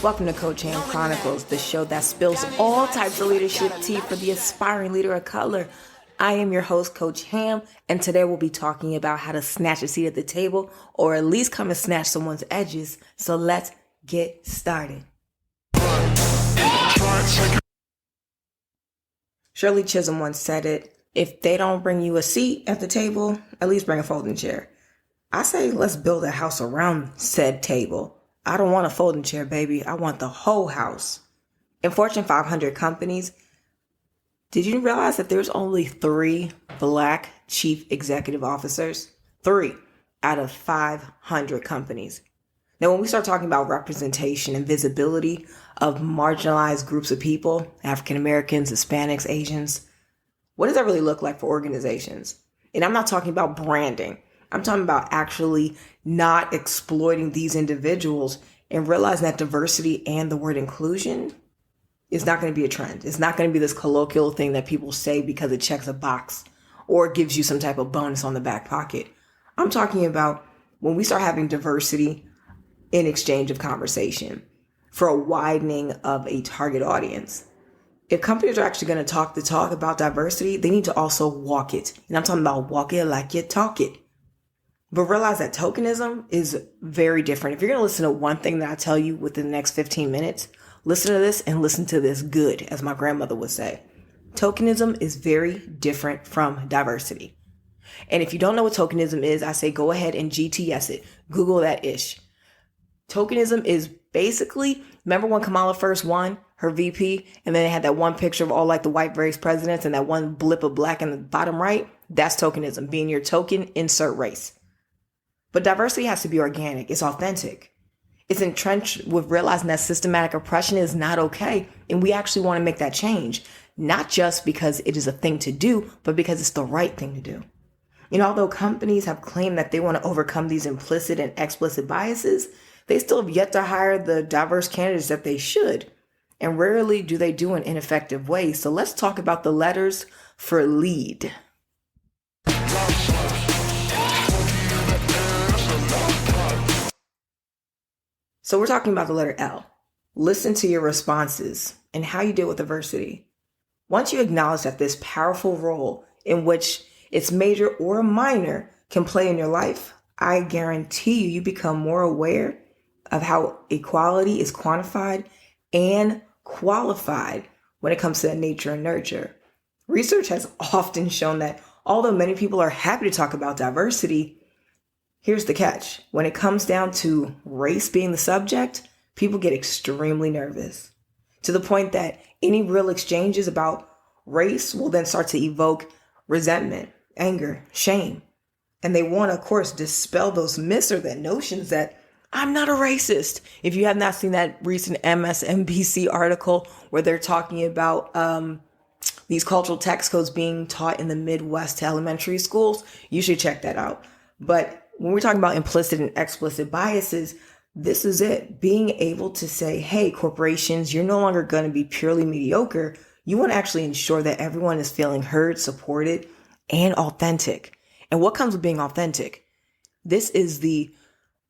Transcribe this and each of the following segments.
Welcome to Coach Ham Chronicles, the show that spills all types of leadership tea for the aspiring leader of color. I am your host, Coach Ham, and today we'll be talking about how to snatch a seat at the table, or at least come and snatch someone's edges. So let's get started. Shirley Chisholm once said it, if they don't bring you a seat at the table, at least bring a folding chair. I say let's build a house around said table. I don't want a folding chair, baby. I want the whole house. In Fortune 500 companies, did you realize that there's only 3 Black chief executive officers? 3 out of 500 companies. Now, when we start talking about representation and visibility of marginalized groups of people, African Americans, Hispanics, Asians, what does that really look like for organizations? And I'm not talking about branding. I'm talking about actually not exploiting these individuals and realizing that diversity and the word inclusion is not going to be a trend. It's not going to be this colloquial thing that people say because it checks a box or gives you some type of bonus on the back pocket. I'm talking about when we start having diversity in exchange of conversation for a widening of a target audience. If companies are actually going to talk the talk about diversity, they need to also walk it. And I'm talking about walk it like you talk it. But realize that tokenism is very different. If you're going to listen to one thing that I tell you within the next 15 minutes, listen to this and listen to this good, as my grandmother would say. Tokenism is very different from diversity. And if you don't know what tokenism is, I say go ahead and GTS it. Google that ish. Tokenism is basically, remember when Kamala first won her VP and then they had that one picture of all like the white race presidents and that one blip of black in the bottom right? That's tokenism, being your token, insert race. But diversity has to be organic. It's authentic. It's entrenched with realizing that systematic oppression is not okay. And we actually want to make that change, not just because it is a thing to do, but because it's the right thing to do. And although companies have claimed that they want to overcome these implicit and explicit biases, they still have yet to hire the diverse candidates that they should. And rarely do they do in ineffective ways. So let's talk about the letters for LEAD. So we're talking about the letter L. Listen to your responses and how you deal with adversity. Once you acknowledge that this powerful role in which it's major or minor can play in your life, I guarantee you become more aware of how equality is quantified and qualified when it comes to nature and nurture. Research has often shown that although many people are happy to talk about diversity, here's the catch. When it comes down to race being the subject, people get extremely nervous to the point that any real exchanges about race will then start to evoke resentment, anger, shame. And they want to, of course, dispel those myths or that notions that I'm not a racist. If you have not seen that recent MSNBC article where they're talking about these cultural text codes being taught in the Midwest to elementary schools, you should check that out. But when we're talking about implicit and explicit biases, this is it. Being able to say, hey, corporations, you're no longer going to be purely mediocre. You want to actually ensure that everyone is feeling heard, supported, and authentic. And what comes with being authentic? This is the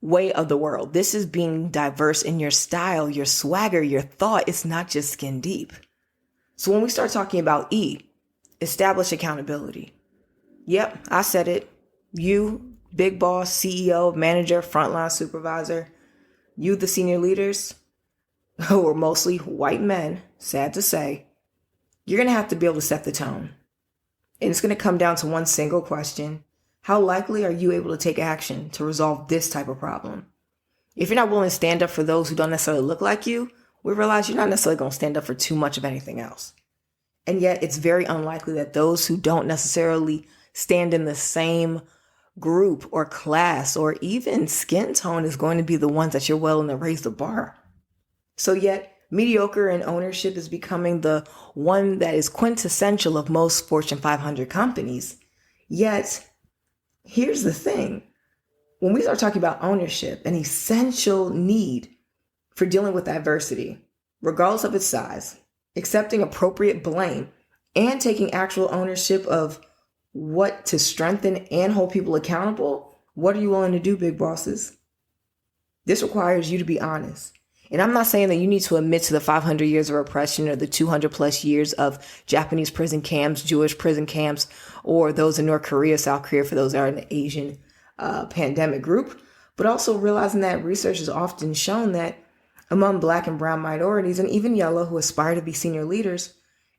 way of the world. This is being diverse in your style, your swagger, your thought. It's not just skin deep. So when we start talking about E, establish accountability. Yep, I said it. You, big boss, CEO, manager, frontline supervisor, you, the senior leaders, who are mostly white men, sad to say, you're going to have to be able to set the tone. And it's going to come down to one single question. How likely are you able to take action to resolve this type of problem? If you're not willing to stand up for those who don't necessarily look like you, we realize you're not necessarily going to stand up for too much of anything else. And yet it's very unlikely that those who don't necessarily stand in the same group or class or even skin tone is going to be the ones that you're willing to raise the bar. So yet mediocre in ownership is becoming the one that is quintessential of most Fortune 500 companies. Yet here's the thing. When we start talking about ownership, an essential need for dealing with adversity, regardless of its size, accepting appropriate blame and taking actual ownership of what to strengthen and hold people accountable, what are you willing to do, big bosses? This requires you to be honest And I'm not saying that you need to admit to the 500 years of oppression or the 200 plus years of Japanese prison camps, Jewish prison camps, or those in North Korea, South Korea, for those that are in the Asian pandemic group. But also realizing that research has often shown that among Black and brown minorities, and even yellow, who aspire to be senior leaders,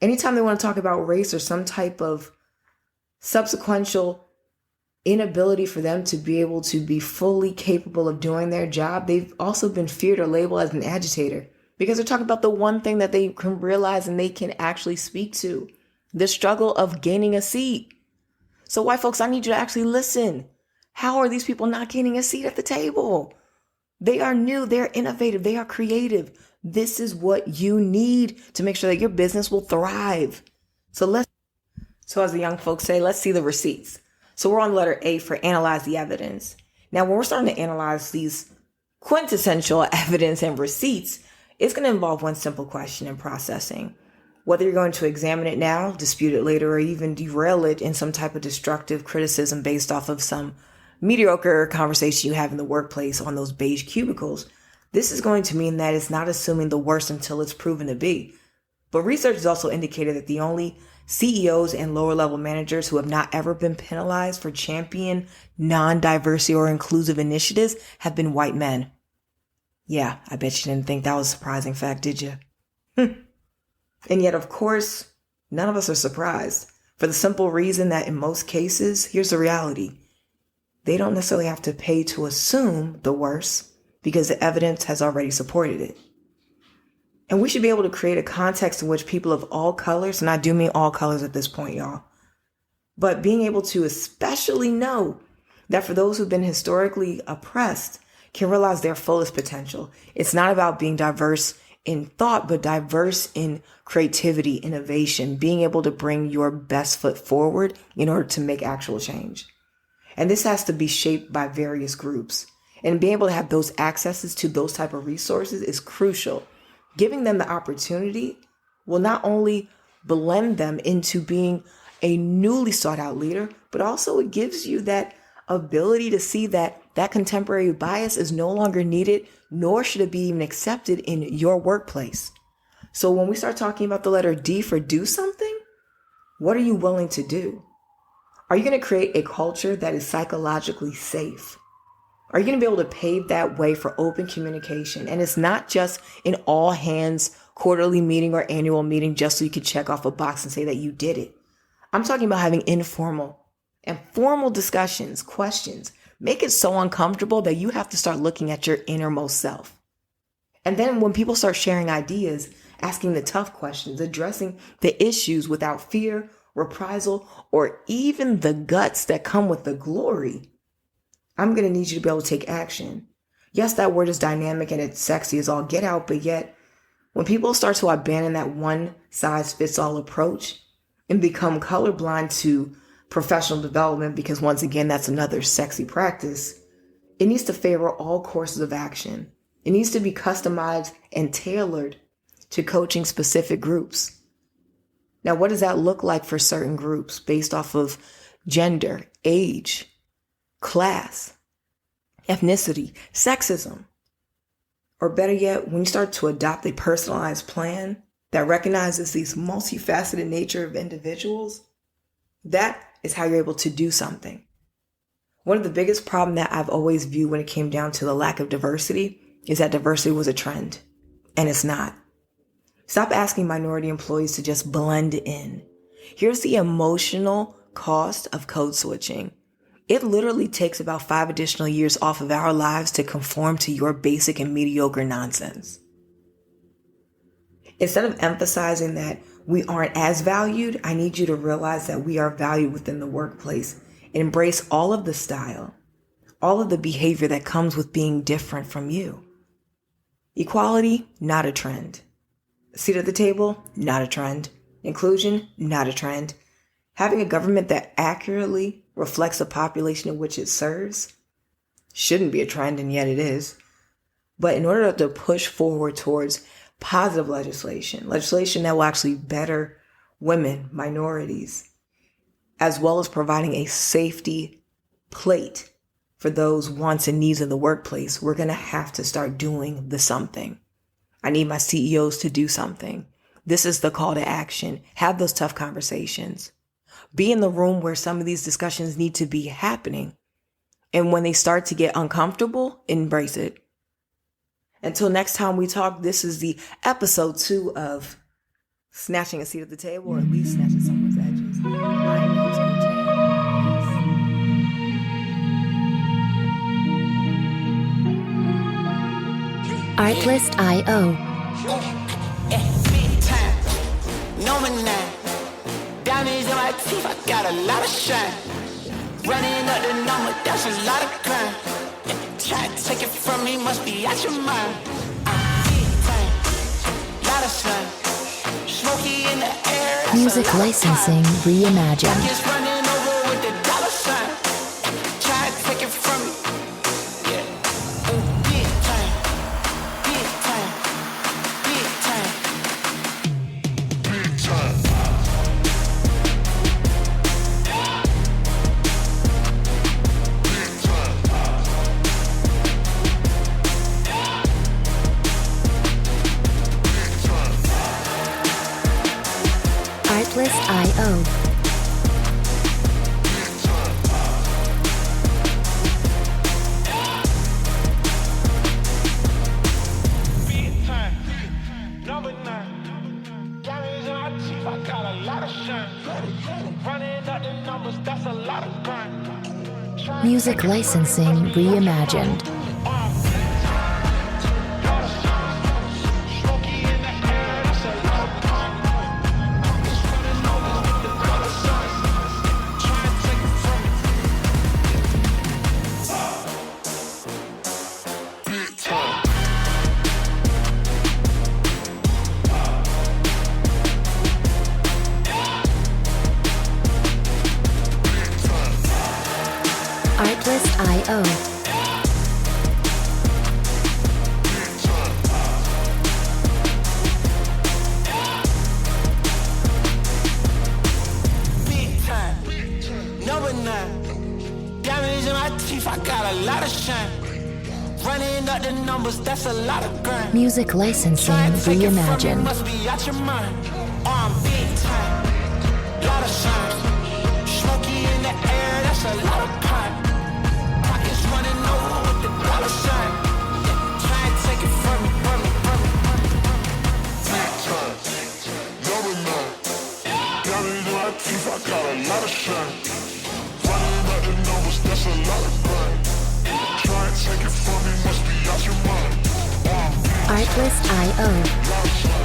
anytime they want to talk about race or some type of subsequential inability for them to be able to be fully capable of doing their job, they've also been feared or labeled as an agitator because they're talking about the one thing that they can realize and they can actually speak to, the struggle of gaining a seat. So white folks, I need you to actually listen. How are these people not gaining a seat at the table? They are new, they're innovative, they are creative. This is what you need to make sure that your business will thrive. So as the young folks say, let's see the receipts. So we're on letter A for analyze the evidence. Now, when we're starting to analyze these quintessential evidence and receipts, it's going to involve one simple question in processing. Whether you're going to examine it now, dispute it later, or even derail it in some type of destructive criticism based off of some mediocre conversation you have in the workplace on those beige cubicles, this is going to mean that it's not assuming the worst until it's proven to be. But research has also indicated that the only CEOs and lower level managers who have not ever been penalized for champion non-diversity or inclusive initiatives have been white men. Yeah, I bet you didn't think that was a surprising fact, did you? And yet, of course, none of us are surprised for the simple reason that in most cases, here's the reality. They don't necessarily have to pay to assume the worst because the evidence has already supported it. And we should be able to create a context in which people of all colors, and I do mean all colors at this point, y'all, but being able to especially know that for those who've been historically oppressed can realize their fullest potential. It's not about being diverse in thought, but diverse in creativity, innovation, being able to bring your best foot forward in order to make actual change. And this has to be shaped by various groups. And being able to have those accesses to those type of resources is crucial. Giving them the opportunity will not only blend them into being a newly sought out leader, but also it gives you that ability to see that that contemporary bias is no longer needed, nor should it be even accepted in your workplace. So when we start talking about the letter D for do something, what are you willing to do? Are you going to create a culture that is psychologically safe? Are you going to be able to pave that way for open communication? And it's not just an all hands quarterly meeting or annual meeting just so you can check off a box and say that you did it. I'm talking about having informal and formal discussions, questions. Make it so uncomfortable that you have to start looking at your innermost self. And then when people start sharing ideas, asking the tough questions, addressing the issues without fear, reprisal, or even the guts that come with the glory, I'm going to need you to be able to take action. Yes, that word is dynamic and it's sexy as all get out, but yet when people start to abandon that one size fits all approach and become colorblind to professional development, because once again, that's another sexy practice, it needs to favor all courses of action. It needs to be customized and tailored to coaching specific groups. Now, what does that look like for certain groups based off of gender, age, class, ethnicity, sexism? Or better yet, when you start to adopt a personalized plan that recognizes these multifaceted nature of individuals, that is how you're able to do something. One of the biggest problems that I've always viewed when it came down to the lack of diversity is that diversity was a trend, and it's not. Stop asking minority employees to just blend in. Here's the emotional cost of code switching. It literally takes about 5 additional years off of our lives to conform to your basic and mediocre nonsense. Instead of emphasizing that we aren't as valued, I need you to realize that we are valued within the workplace and embrace all of the style, all of the behavior that comes with being different from you. Equality, not a trend. Seat at the table, not a trend. Inclusion, not a trend. Having a government that accurately reflects the population in which it serves shouldn't be a trend, and yet it is. But in order to push forward towards positive legislation that will actually better women, minorities, as well as providing a safety plate for those wants and needs in the workplace, we're going to have to start doing the something. I need my CEOs to do something. This is the call to action. Have those tough conversations. Be in the room where some of these discussions need to be happening. And when they start to get uncomfortable, embrace it. Until next time we talk, this is the episode 2 of Snatching a Seat at the Table, or at least snatching someone's edges. My name is Artlist.io. Big time, number 9. Diamonds in my teeth, I got a lot of shine. Running up the number, that's a lot of crime. Try to take it from me, must be out your mind. Big time, lot of sun. Smoky in the air. Music licensing reimagined. Pockets running over with the dollar sign. Try to take it from me. Yeah. Big time, big time, big time. Big time. Artlist.io. Big time, number 9. Diamonds in my teeth, I got a lot of shine. Running up the numbers, that's a lot of grind. Music licensing reimagined. Artlist.io. Big time, number 9. Diamonds in my teeth, I got a lot of shine. Running up the numbers, that's a lot of grind. Music licensing Trying to take it from me, reimagined. must be out your mind. I'm big time, lot of shine. Smoky in the air, that's a lot of pine. Pockets running over with the dollar sign. Try and take it from me, from me, from me, from me. Big time, number 9. Diamonds in my teeth, I got a lot of shine. Running up the numbers, that's a lot of grind. Try and take it from me, must be out your mind. Artlist.io.